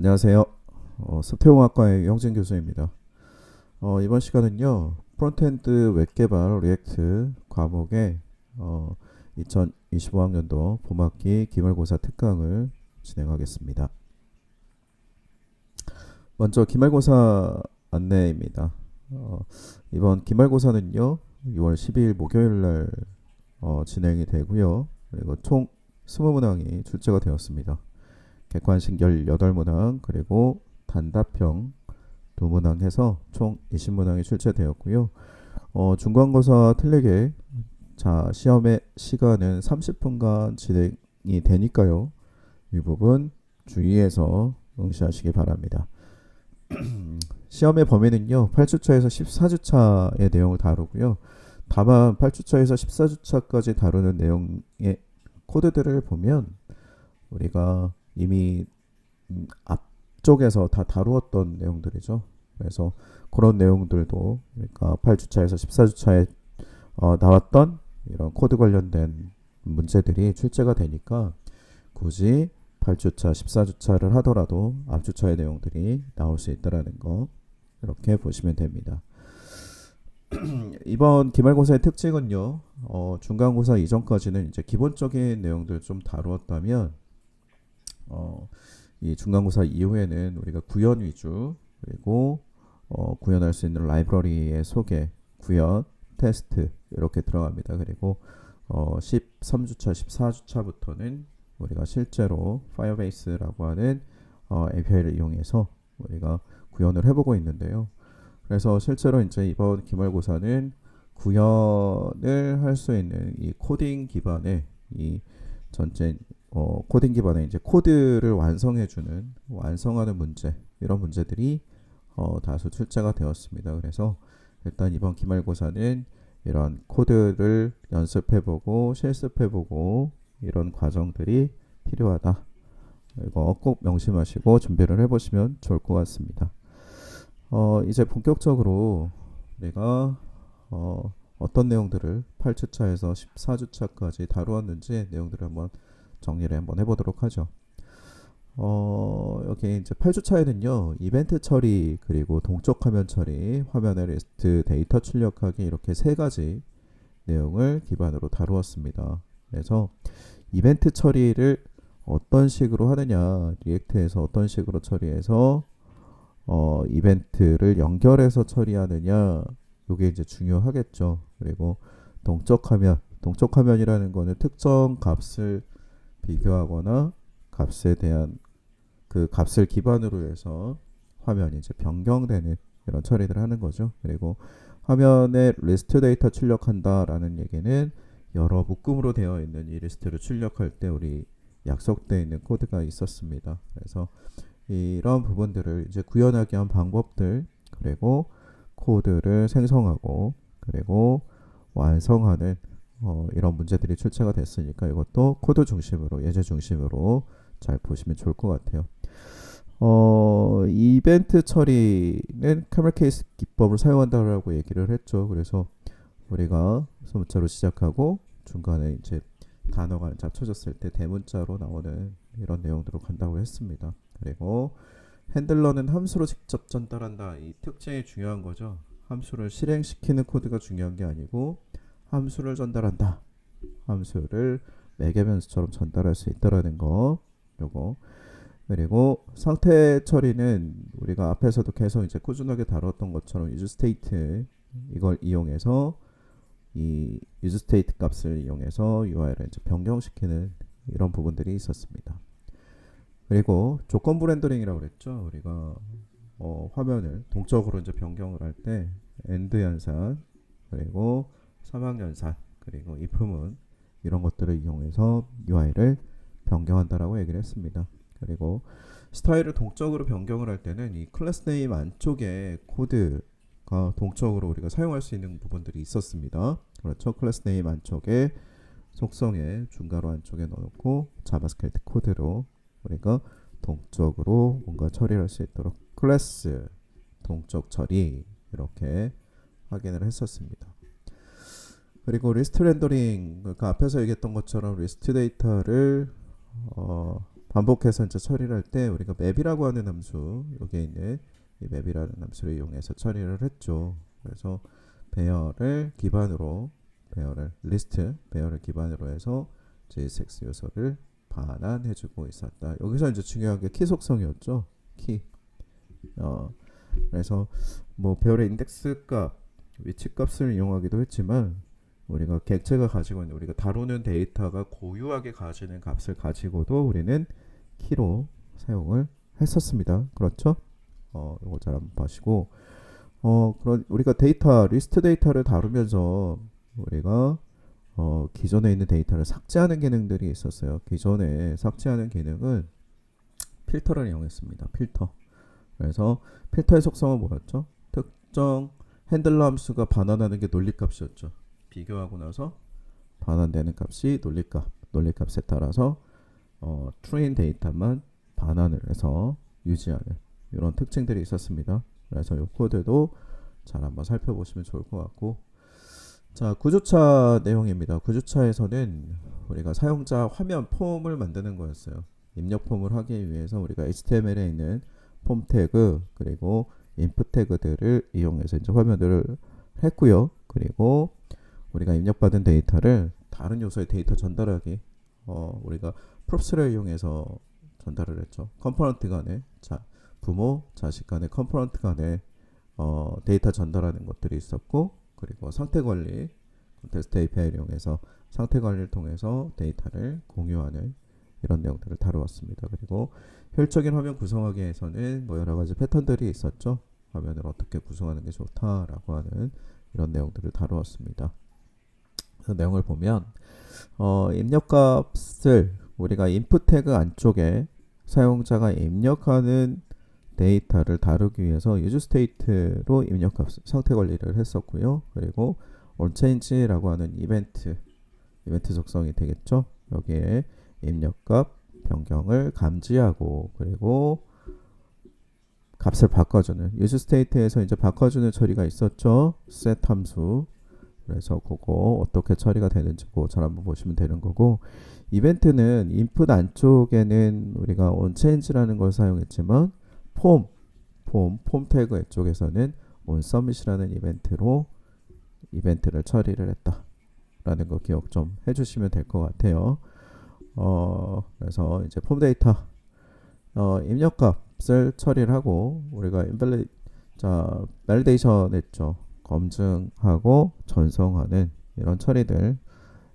안녕하세요. 소프트웨어공학과의 영진 교수입니다. 이번 시간은요, 프론트엔드 웹 개발 리액트 과목의 2025학년도 봄학기 기말고사 특강을 진행하겠습니다. 먼저 기말고사 안내입니다. 이번 기말고사는요, 6월 12일 목요일 날 진행이 되고요. 그리고 총 20문항이 출제가 되었습니다. 객관식 18문항 그리고 단답형 2문항 해서 총 20문항이 출제되었고요. 중간고사 틀리게 시험의 시간은 30분간 진행이 되니까요. 이 부분 주의해서 응시하시기 바랍니다. 시험의 범위는요. 8주차에서 14주차의 내용을 다루고요. 다만 8주차에서 14주차까지 다루는 내용의 코드들을 보면 우리가 이미 앞쪽에서 다 다루었던 내용들이죠. 그래서 그런 내용들도 그러니까 8주차에서 14주차에 나왔던 이런 코드 관련된 문제들이 출제가 되니까 굳이 8주차, 14주차를 하더라도 앞주차의 내용들이 나올 수 있다는 거 이렇게 보시면 됩니다. 이번 기말고사의 특징은요. 중간고사 이전까지는 이제 기본적인 내용들 좀 다루었다면 이 중간고사 이후에는 우리가 구현 위주 그리고 구현할 수 있는 라이브러리의 소개, 구현, 테스트 이렇게 들어갑니다. 그리고 13주차, 14주차부터는 우리가 실제로 파이어베이스라고 하는 API를 이용해서 우리가 구현을 해보고 있는데요. 그래서 실제로 이제 이번 기말고사는 구현을 할 수 있는 이 코딩 기반의 이 전체 코딩 기반의 이제 코드를 완성하는 문제 이런 문제들이 다수 출제가 되었습니다. 그래서 일단 이번 기말고사는 이런 코드를 연습해보고 실습해보고 이런 과정들이 필요하다. 이거 꼭 명심하시고 준비를 해보시면 좋을 것 같습니다. 이제 본격적으로 내가 어떤 내용들을 8주차에서 14주차까지 다루었는지 내용들을 한번 정리를 한번 해보도록 하죠. 여기 이제 8주차에는요, 이벤트 처리, 그리고 동적 화면 처리, 화면의 리스트, 데이터 출력하기 이렇게 세 가지 내용을 기반으로 다루었습니다. 그래서 이벤트 처리를 어떤 식으로 하느냐, 리액트에서 어떤 식으로 처리해서 이벤트를 연결해서 처리하느냐, 이게 이제 중요하겠죠. 그리고 동적 화면이라는 거는 특정 값을 비교하거나 값에 대한 그 값을 기반으로 해서 화면이 이제 변경되는 이런 처리들을 하는 거죠. 그리고 화면에 리스트 데이터 출력한다라는 얘기는 여러 묶음으로 되어 있는 이 리스트를 출력할 때 우리 약속되어 있는 코드가 있었습니다. 그래서 이런 부분들을 이제 구현하기 위한 방법들 그리고 코드를 생성하고 그리고 완성하는 이런 문제들이 출제가 됐으니까 이것도 코드 중심으로 예제 중심으로 잘 보시면 좋을 것 같아요. 이벤트 처리는 카메라 케이스 기법을 사용한다라고 얘기를 했죠. 그래서 우리가 소문자로 시작하고 중간에 이제 단어가 합쳐졌을 때 대문자로 나오는 이런 내용들로 간다고 했습니다. 그리고 핸들러는 함수로 직접 전달한다. 이 특징이 중요한 거죠. 함수를 실행시키는 코드가 중요한 게 아니고 함수를 전달한다. 함수를 매개변수처럼 전달할 수 있다라는 거. 요거. 그리고 상태 처리는 우리가 앞에서도 계속 이제 꾸준하게 다뤘던 것처럼 유즈 스테이트 이걸 이용해서 이 유즈 스테이트 값을 이용해서 UI를 이제 변경시키는 이런 부분들이 있었습니다. 그리고 조건부 렌더링이라고 그랬죠. 우리가 화면을 동적으로 이제 변경을 할 때 엔드 연산 그리고 사막 연산 그리고 if문 이런 것들을 이용해서 UI를 변경한다라고 얘기를 했습니다. 그리고 스타일을 동적으로 변경을 할 때는 이 클래스 네임 안쪽에 코드가 동적으로 우리가 사용할 수 있는 부분들이 있었습니다. 그렇죠. 클래스 네임 안쪽에 속성에 중괄호 안쪽에 넣어놓고 자바스크립트 코드로 우리가 동적으로 뭔가 처리할 수 있도록 클래스 동적 처리 이렇게 확인을 했었습니다. 그리고 리스트 렌더링 그러니까 앞에서 얘기했던 것처럼 리스트 데이터를 반복해서 이제 처리를 할 때 우리가 맵이라고 하는 함수, 여기에 있는 이 맵이라는 함수를 이용해서 처리를 했죠. 그래서 배열을 기반으로 배열을 기반으로 해서 JSX 요소를 반환해주고 있었다. 여기서 이제 중요한 게 키 속성이었죠. 키. 그래서 뭐 배열의 인덱스 값, 위치 값을 이용하기도 했지만 우리가 객체가 가지고 있는 우리가 다루는 데이터가 고유하게 가지는 값을 가지고도 우리는 키로 사용을 했었습니다. 그렇죠? 이거 잘 한번 보시고 그런 우리가 데이터 리스트 데이터를 다루면서 우리가 기존에 있는 데이터를 삭제하는 기능들이 있었어요. 기존에 삭제하는 기능은 필터를 이용했습니다. 필터. 그래서 필터의 속성은 뭐였죠? 특정 핸들러 함수가 반환하는 게 논리값이었죠. 비교하고 나서 반환되는 값이 논리값. 논리값에 따라서 true인 데이터만 반환을 해서 유지하는 이런 특징들이 있었습니다. 그래서 이 코드도 잘 한번 살펴보시면 좋을 것 같고, 자, 구조차 내용입니다. 구조차에서는 우리가 사용자 화면 폼을 만드는 거였어요. 입력 폼을 하기 위해서 우리가 HTML에 있는 폼 태그 그리고 인풋 태그들을 이용해서 이제 화면을 했고요. 그리고 우리가 입력받은 데이터를 다른 요소의 데이터 전달하기, 우리가 props를 이용해서 전달을 했죠. 컴포넌트 간에, 자, 부모, 자식 간의 컴포넌트 간에 데이터 전달하는 것들이 있었고, 그리고 상태 관리, 콘텍스트 API를 이용해서 상태 관리를 통해서 데이터를 공유하는 이런 내용들을 다루었습니다. 그리고 효율적인 화면 구성하기에서는 뭐 여러 가지 패턴들이 있었죠. 화면을 어떻게 구성하는 게 좋다라고 하는 이런 내용들을 다루었습니다. 그 내용을 보면 입력값을 우리가 인풋 태그 안쪽에 사용자가 입력하는 데이터를 다루기 위해서 useState로 입력값 상태 관리를 했었고요. 그리고 onChange라고 하는 이벤트 속성이 되겠죠. 여기에 입력값 변경을 감지하고 그리고 값을 바꿔주는 useState에서 이제 바꿔주는 처리가 있었죠. set 함수. 그래서 그거 어떻게 처리가 되는지 그거 잘 한번 보시면 되는 거고, 이벤트는 인풋 안쪽에는 우리가 onChange라는 걸 사용했지만 폼 태그 쪽에서는 onSubmit이라는 이벤트로 이벤트를 처리를 했다라는 거 기억 좀 해주시면 될 것 같아요. 그래서 이제 폼 데이터 입력값을 처리를 하고 우리가 validation 했죠. 검증하고 전송하는 이런 처리들,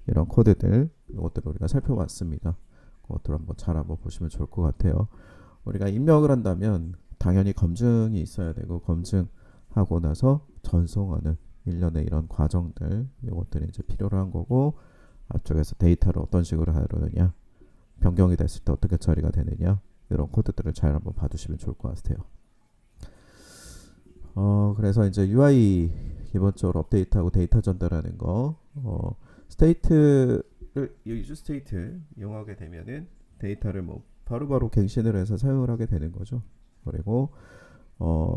이런 코드들, 이것들을 우리가 살펴봤습니다. 그것들 잘 한번 보시면 좋을 것 같아요. 우리가 입력을 한다면 당연히 검증이 있어야 되고, 검증하고 나서 전송하는 일련의 이런 과정들, 이것들이 이제 필요로 한 거고, 앞쪽에서 데이터를 어떤 식으로 하느냐, 변경이 됐을 때 어떻게 처리가 되느냐, 이런 코드들을 잘 한번 봐두시면 좋을 것 같아요. 그래서 이제 UI 기본적으로 업데이트하고 데이터 전달하는 거, 스테이트를 유즈 스테이트 이용하게 되면은 데이터를 뭐 바로바로 갱신을 해서 사용을 하게 되는 거죠. 그리고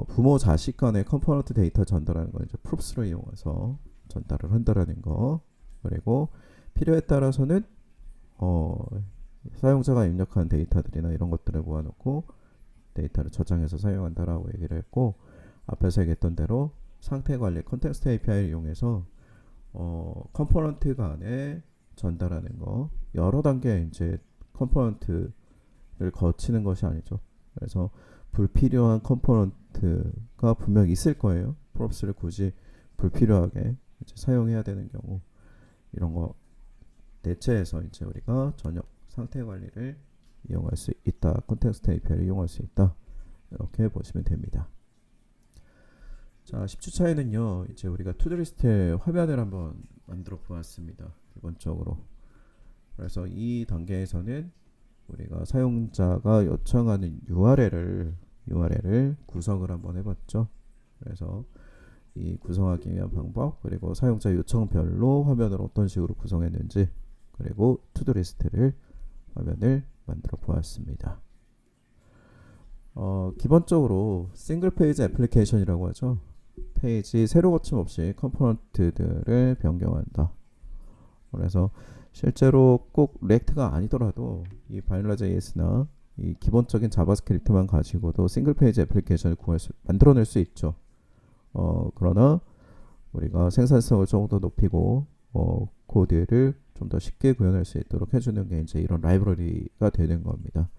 부모 자식 간의 컴포넌트 데이터 전달하는 거 이제 props를 이용해서 전달을 한다라는 거. 그리고 필요에 따라서는 사용자가 입력한 데이터들이나 이런 것들을 모아놓고 데이터를 저장해서 사용한다라고 얘기를 했고, 앞에서 얘기했던 대로 상태 관리 콘텍스트 API를 이용해서 컴포넌트 간에 전달하는 거, 여러 단계 이제 컴포넌트를 거치는 것이 아니죠. 그래서 불필요한 컴포넌트가 분명 있을 거예요. props를 굳이 불필요하게 이제 사용해야 되는 경우, 이런 거 대체해서 이제 우리가 전역 상태 관리를 이용할 수 있다. 콘텍스트 API를 이용할 수 있다. 이렇게 보시면 됩니다. 자, 10주차에는요, 이제 우리가 투두리스트의 화면을 한번 만들어 보았습니다. 기본적으로. 그래서 이 단계에서는 우리가 사용자가 요청하는 URL을 구성을 한번 해봤죠. 그래서 이 구성하기 위한 방법, 그리고 사용자 요청별로 화면을 어떤 식으로 구성했는지, 그리고 투두리스트를 화면을 만들어 보았습니다. 기본적으로 싱글 페이지 애플리케이션이라고 하죠. 페이지 세로 거침 없이 컴포넌트들을 변경한다. 그래서 실제로 꼭 리액트가 아니더라도 이 바닐라 JS나 이 기본적인 자바스크립트만 가지고도 싱글 페이지 애플리케이션을 만들어낼 수 있죠. 그러나 우리가 생산성을 조금 더 높이고 코드를 좀 더 쉽게 구현할 수 있도록 해주는 게 이제 이런 라이브러리가 되는 겁니다.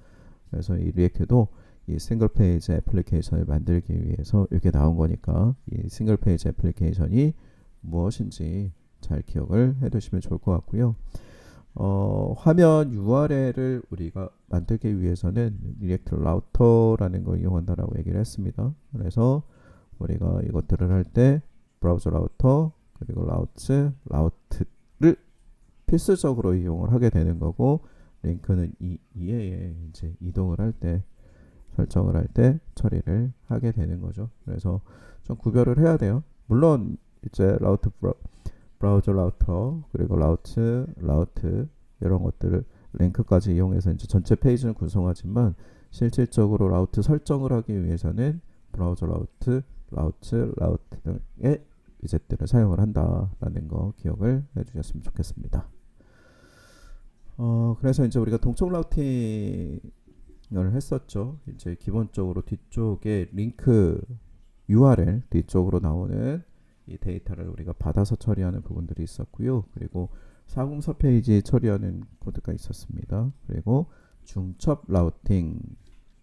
그래서 이 리액트도 이 싱글 페이지 애플리케이션을 만들기 위해서 이렇게 나온 거니까 이 싱글 페이지 애플리케이션이 무엇인지 잘 기억을 해두시면 좋을 것 같고요. 화면 URL을 우리가 만들기 위해서는 리액트 라우터라는 걸 이용한다라고 얘기를 했습니다. 그래서 우리가 이것들을 할 때 브라우저 라우터 그리고 라우트를 필수적으로 이용을 하게 되는 거고, 링크는 이외에 이제 이동을 할 때 설정을 할 때 처리를 하게 되는 거죠. 그래서 좀 구별을 해야 돼요. 물론 이제 브라우저 라우터 그리고 라우트 이런 것들을 링크까지 이용해서 이제 전체 페이지는 구성하지만 실질적으로 라우트 설정을 하기 위해서는 브라우저 라우트 등의 위젯들을 사용을 한다라는 거 기억을 해주셨으면 좋겠습니다. 그래서 이제 우리가 동적 라우팅을 했었죠. 이제 기본적으로 뒤쪽에 링크 URL 뒤쪽으로 나오는 이 데이터를 우리가 받아서 처리하는 부분들이 있었고요. 그리고 404 페이지 처리하는 코드가 있었습니다. 그리고 중첩 라우팅,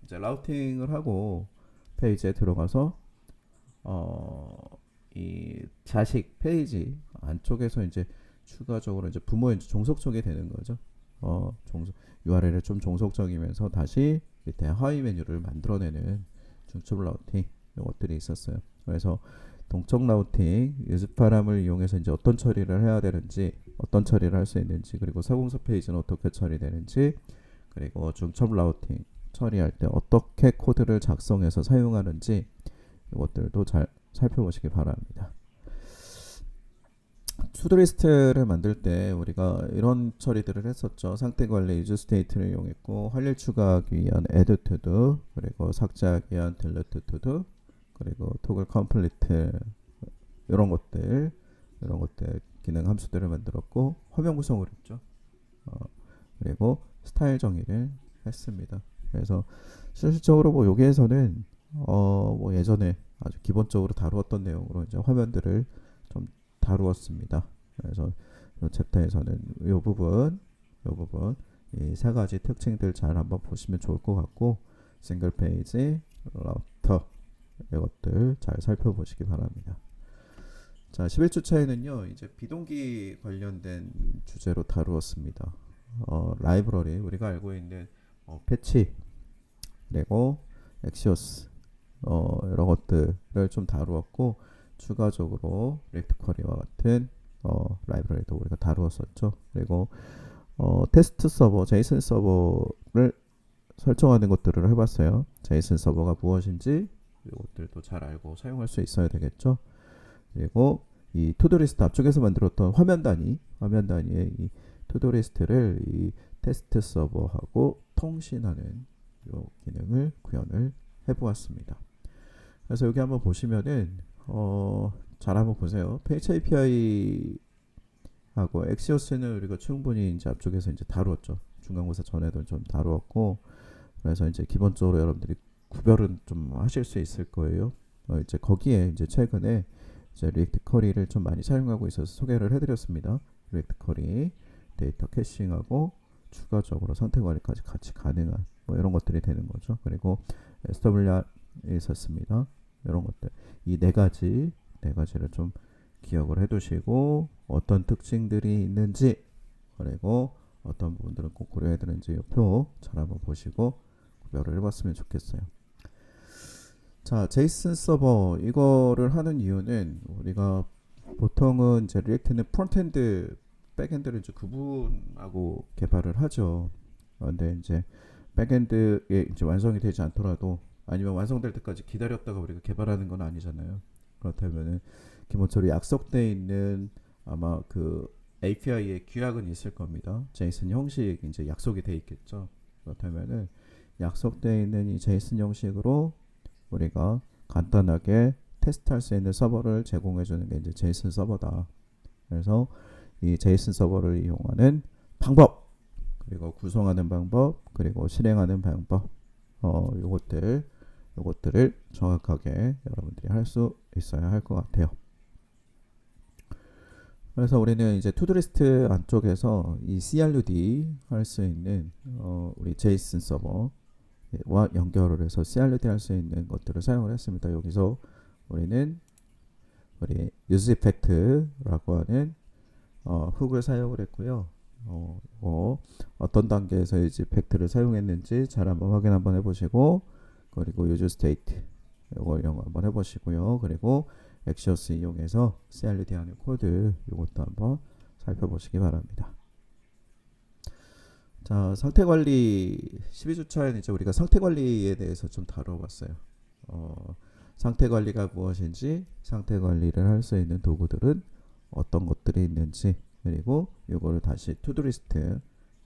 이제 라우팅을 하고 페이지에 들어가서 이 자식 페이지 안쪽에서 이제 추가적으로 이제 부모의 종속적이 되는 거죠. URL을 좀 종속적이면서 다시 밑에 하위 메뉴를 만들어내는 중첩 라우팅 이것들이 있었어요. 그래서 동적 라우팅 유즈파람을 이용해서 이제 어떤 처리를 해야 되는지, 어떤 처리를 할 수 있는지, 그리고 404 페이지는 어떻게 처리되는지, 그리고 중첩 라우팅 처리할 때 어떻게 코드를 작성해서 사용하는지 이것들도 잘 살펴보시기 바랍니다. 투두리스트를 만들 때 우리가 이런 처리들을 했었죠. 상태 관리 유즈 스테이트를 이용했고, 할 일 추가하기 위한 add to 그리고 삭제하기 위한 delete to 그리고 토글 컴플리트 이런 것들 기능 함수들을 만들었고, 화면 구성을 했죠. 그리고 스타일 정의를 했습니다. 그래서 실질적으로 뭐 여기에서는 뭐 예전에 아주 기본적으로 다루었던 내용으로 이제 화면들을 좀 다루었습니다. 그래서 이 챕터에서는 이 부분 이 세 가지 특징들 잘 한번 보시면 좋을 것 같고, 싱글 페이지, 라우터 이것들 잘 살펴보시기 바랍니다. 자, 11주차에는요 이제 비동기 관련된 주제로 다루었습니다. 라이브러리 우리가 알고 있는 패치 그리고 엑시오스 이런 것들을 좀 다루었고, 추가적으로 리액트 쿼리와 같은 라이브러리도 우리가 다루었었죠. 그리고 테스트 서버, 제이슨 서버를 설정하는 것들을 해봤어요. 제이슨 서버가 무엇인지 이것들도 잘 알고 사용할 수 있어야 되겠죠. 그리고 이 투두리스트 앞쪽에서 만들었던 화면 단위의 이 투두리스트를 이 테스트 서버하고 통신하는 이 기능을 구현을 해보았습니다. 그래서 여기 한번 보시면은 잘 한번 보세요. 페이지 API 하고 엑시오스는 우리가 충분히 이제 앞쪽에서 이제 다루었죠. 중간고사 전에도 좀 다루었고, 그래서 이제 기본적으로 여러분들이 구별은 좀 하실 수 있을 거예요. 이제 거기에 이제 최근에 이제 리액트 쿼리를 좀 많이 사용하고 있어서 소개를 해드렸습니다. 리액트 쿼리 데이터 캐싱하고 추가적으로 선택 관리까지 같이 가능한 뭐 이런 것들이 되는 거죠. 그리고 SWR이 있었습니다. 이런 것들 이 네 가지를 좀 기억을 해두시고, 어떤 특징들이 있는지 그리고 어떤 부분들은 꼭 고려해야 되는지 이 표 잘 한번 보시고 구별을 해봤으면 좋겠어요. 자, 제이슨 서버 이거를 하는 이유는 우리가 보통은 이제 리액트는 프론트엔드, 백엔드를 이제 구분하고 개발을 하죠. 그런데 이제 백엔드에 이제 완성이 되지 않더라도, 아니면 완성될 때까지 기다렸다가 우리가 개발하는 건 아니잖아요. 그렇다면은 기본적으로 약속되어 있는 아마 그 API의 규약은 있을 겁니다. 제이슨 형식 이제 약속이 돼 있겠죠. 그렇다면은 약속되어 있는 이 제이슨 형식으로 우리가 간단하게 테스트할 수 있는 서버를 제공해 주는 게 이제 제이슨 서버다. 그래서 이 제이슨 서버를 이용하는 방법, 그리고 구성하는 방법, 그리고 실행하는 방법, 요것들을 정확하게 여러분들이 할 수 있어야 할 것 같아요. 그래서 우리는 이제 투두리스트 안쪽에서 이 CRUD 할 수 있는 우리 제이슨 서버와 연결을 해서 CRUD 할 수 있는 것들을 사용을 했습니다. 여기서 우리는 우리 use effect라고 하는 훅을 사용을 했고요. 어떤 단계에서 use effect를 사용했는지 잘 한번 확인 한번 해보시고, 그리고 use state 이거 이런 거 한번 해보시고요. 그리고 엑시어스 이용해서 CRUD 하는 코드 이것도 한번 살펴보시기 바랍니다. 자, 상태 관리 12주차에는 이제 우리가 상태 관리에 대해서 좀 다뤄봤어요. 상태 관리가 무엇인지, 상태 관리를 할 수 있는 도구들은 어떤 것들이 있는지, 그리고 이거를 다시 투두리스트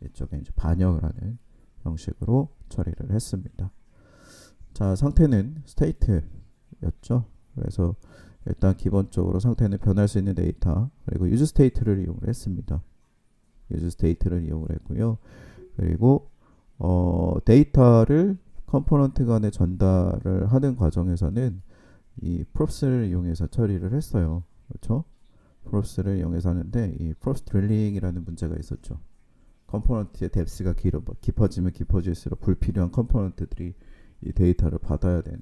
이쪽에 이제 반영을 하는 형식으로 처리를 했습니다. 자, 상태는 스테이트였죠. 그래서 일단 기본적으로 상태는 변할 수 있는 데이터, 그리고 유즈 스테이트를 이용을 했습니다. 유즈 스테이트를 이용을 했고요. 그리고 데이터를 컴포넌트 간에 전달을 하는 과정에서는 이 props를 이용해서 처리를 했어요. 그렇죠? props를 이용해서 하는데 이 props drilling이라는 문제가 있었죠. 컴포넌트의 뎁스가 깊어지면 깊어질수록 불필요한 컴포넌트들이 이 데이터를 받아야 되는,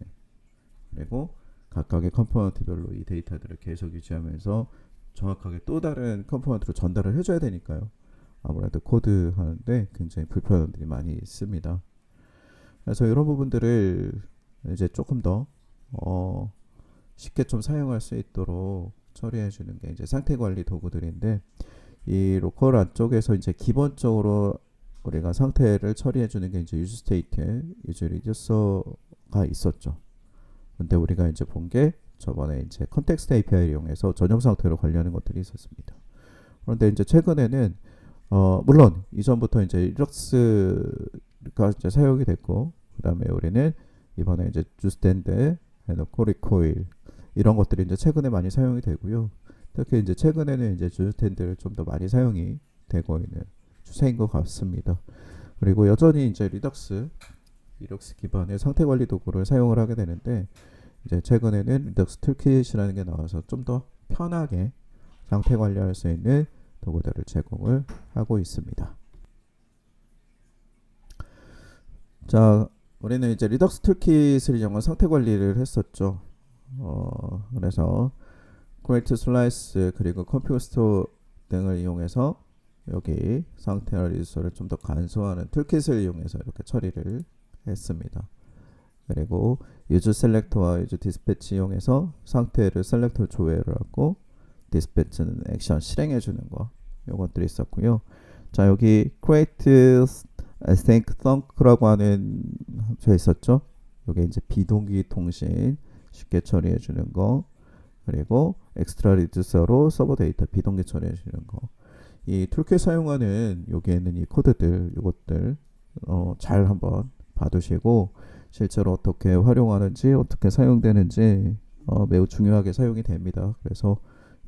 그리고 각각의 컴포넌트별로 이 데이터들을 계속 유지하면서 정확하게 또 다른 컴포넌트로 전달을 해줘야 되니까요. 아무래도 코드 하는데 굉장히 불편함들이 많이 있습니다. 그래서 이런 부분들을 이제 조금 더 쉽게 좀 사용할 수 있도록 처리해 주는 게 이제 상태 관리 도구들인데, 이 로컬 안쪽에서 이제 기본적으로 우리가 상태를 처리해 주는 게 이제 유즈 스테이트, 유즈 리듀서가 있었죠. 근데 우리가 이제 본 게 저번에 이제 컨텍스트 API를 이용해서 전용 상태로 관리하는 것들이 있었습니다. 그런데 이제 최근에는 물론 이전부터 이제 리럭스가 이제 사용이 됐고, 그 다음에 우리는 이번에 이제 주스탠드 해놓고 리코일 이런 것들이 이제 최근에 많이 사용이 되고요. 특히 이제 최근에는 이제 주스탠드를 좀 더 많이 사용이 되고 있는 추세인 것 같습니다. 그리고 여전히 이제 리럭스 기반의 상태 관리 도구를 사용을 하게 되는데, 이제 최근에는 리덕스 툴킷이라는 게 나와서 좀 더 편하게 상태 관리할 수 있는 도구들을 제공을 하고 있습니다. 자, 우리는 이제 리덕스 툴킷을 이용한 상태 관리를 했었죠. 그래서 create slice 그리고 config store 등을 이용해서 여기 상태 리소스를 좀 더 간소화하는 툴킷을 이용해서 이렇게 처리를 했습니다. 그리고 use select와 use dispatch 이용해서 상태를 셀렉터 조회를 하고, dispatch는 액션 실행해 주는 거, 요것들이 있었고요. 자, 여기 create async thunk라고 하는 함수가 있었죠. 요게 이제 비동기 통신 쉽게 처리해 주는 거, 그리고 extra reducer로 서버 데이터 비동기 처리해 주는 거. 이 툴킷 사용하는 여기에 있는 이 코드들, 요것들 잘 한번 봐두시고, 실제로 어떻게 활용하는지, 어떻게 사용되는지 매우 중요하게 사용이 됩니다. 그래서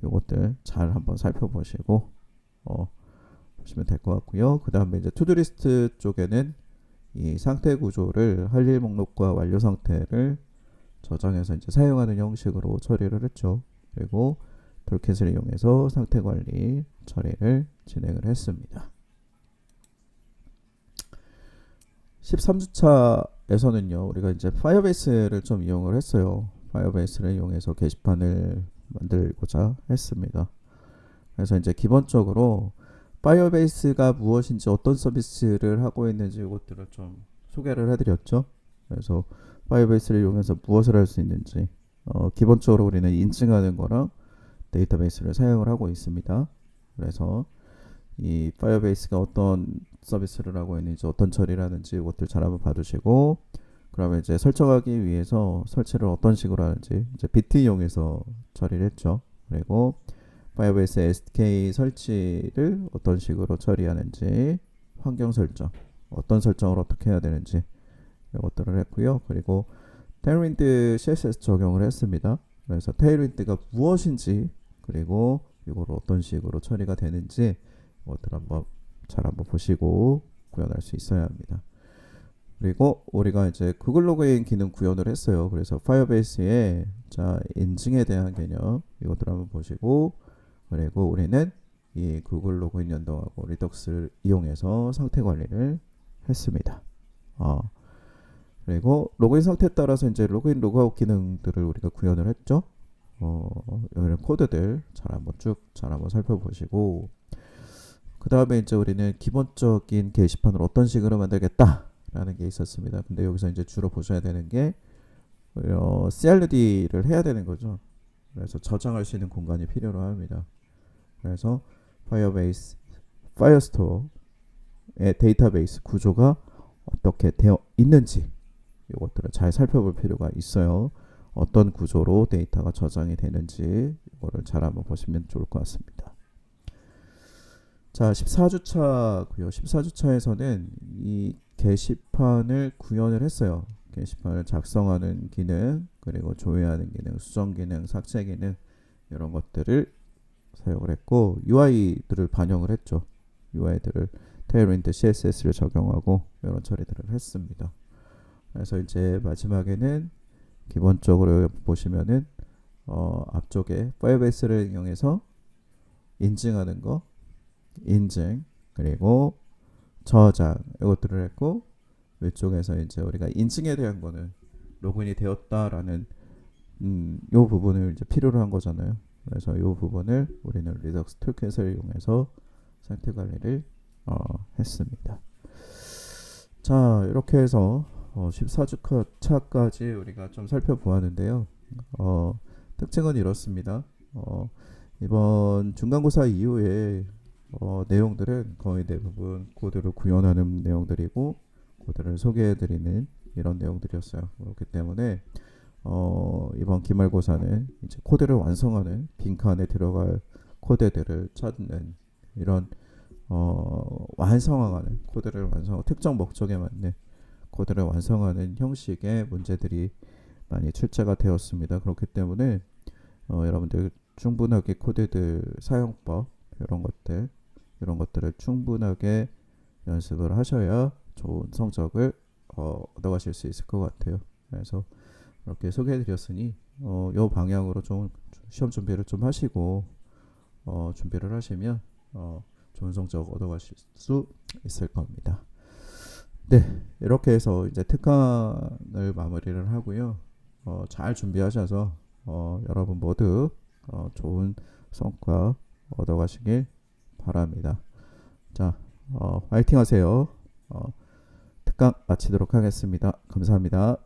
요것들 잘 한번 살펴보시고 보시면 될 것 같고요. 그 다음에 이제 투두리스트 쪽에는 이 상태 구조를 할 일 목록과 완료 상태를 저장해서 이제 사용하는 형식으로 처리를 했죠. 그리고 톨킷을 이용해서 상태 관리 처리를 진행을 했습니다. 13주차에서는요, 우리가 이제 파이어베이스를 좀 이용을 했어요. 파이어베이스를 이용해서 게시판을 만들고자 했습니다. 그래서 이제 기본적으로 파이어베이스가 무엇인지, 어떤 서비스를 하고 있는지 이것들을 좀 소개를 해드렸죠. 그래서 파이어베이스를 이용해서 무엇을 할 수 있는지, 기본적으로 우리는 인증하는 거랑 데이터베이스를 사용을 하고 있습니다. 그래서 이 파이어베이스가 어떤 서비스를 하고 있는지, 어떤 처리를 하는지 이것들 잘 한번 봐두시고, 그러면 이제 설정하기 위해서 설치를 어떤 식으로 하는지 이제 비트 이용해서 처리를 했죠. 그리고 파이어베이스 SDK 설치를 어떤 식으로 처리하는지, 환경 설정 어떤 설정을 어떻게 해야 되는지 이것들을 했고요. 그리고 테일윈드 CSS 적용을 했습니다. 그래서 테일윈드가 무엇인지, 그리고 이거를 어떤 식으로 처리가 되는지 이것들 한번 잘 한번 보시고 구현할 수 있어야 합니다. 그리고 우리가 이제 구글 로그인 기능 구현을 했어요. 그래서 파이어베이스에 자 인증에 대한 개념 이것들 한번 보시고, 그리고 우리는 이 구글 로그인 연동하고 리덕스를 이용해서 상태 관리를 했습니다. 그리고 로그인 상태에 따라서 이제 로그인 로그아웃 기능들을 우리가 구현을 했죠. 이런 코드들 잘 한번 살펴보시고, 그 다음에 이제 우리는 기본적인 게시판을 어떤 식으로 만들겠다라는 게 있었습니다. 근데 여기서 이제 주로 보셔야 되는 게 CRUD를 해야 되는 거죠. 그래서 저장할 수 있는 공간이 필요로 합니다. 그래서 파이어베이스, 파이어스토어의 데이터베이스 구조가 어떻게 되어 있는지 이것들을 잘 살펴볼 필요가 있어요. 어떤 구조로 데이터가 저장이 되는지 이거를 잘 한번 보시면 좋을 것 같습니다. 자, 14주차고요. 14주차에서는 이 게시판을 구현을 했어요. 게시판을 작성하는 기능, 그리고 조회하는 기능, 수정 기능, 삭제 기능 이런 것들을 사용을 했고, UI들을 반영을 했죠. UI들을 테일윈드 CSS를 적용하고 이런 처리들을 했습니다. 그래서 이제 마지막에는 기본적으로 보시면은 앞쪽에 파이어베이스를 이용해서 인증하는 거, 인증, 그리고 저장 이것들을 했고, 위쪽에서 이제 우리가 인증에 대한 거는 로그인이 되었다라는 요 부분을 이제 필요로 한 거잖아요. 그래서 요 부분을 우리는 리덕스 툴킷을 이용해서 상태 관리를 했습니다. 자, 이렇게 해서 14주차까지 우리가 좀 살펴보았는데요. 특징은 이렇습니다. 이번 중간고사 이후에 내용들은 거의 대부분 코드를 구현하는 내용들이고 코드를 소개해드리는 이런 내용들이었어요. 그렇기 때문에 이번 기말고사는 이제 코드를 완성하는 빈칸에 들어갈 코드들을 찾는 이런 완성하는 코드를 완성하고 특정 목적에 맞는 코드를 완성하는 형식의 문제들이 많이 출제가 되었습니다. 그렇기 때문에 여러분들 충분하게 코드들 사용법 이런 것들을 충분하게 연습을 하셔야 좋은 성적을 얻어가실 수 있을 것 같아요. 그래서 이렇게 소개해드렸으니 이 방향으로 좀 시험 준비를 좀 하시고 준비를 하시면 좋은 성적 얻어가실 수 있을 겁니다. 네, 이렇게 해서 이제 특강을 마무리를 하고요. 잘 준비하셔서 여러분 모두 좋은 성과 얻어가시길 바랍니다. 자, 화이팅 하세요. 특강 마치도록 하겠습니다. 감사합니다.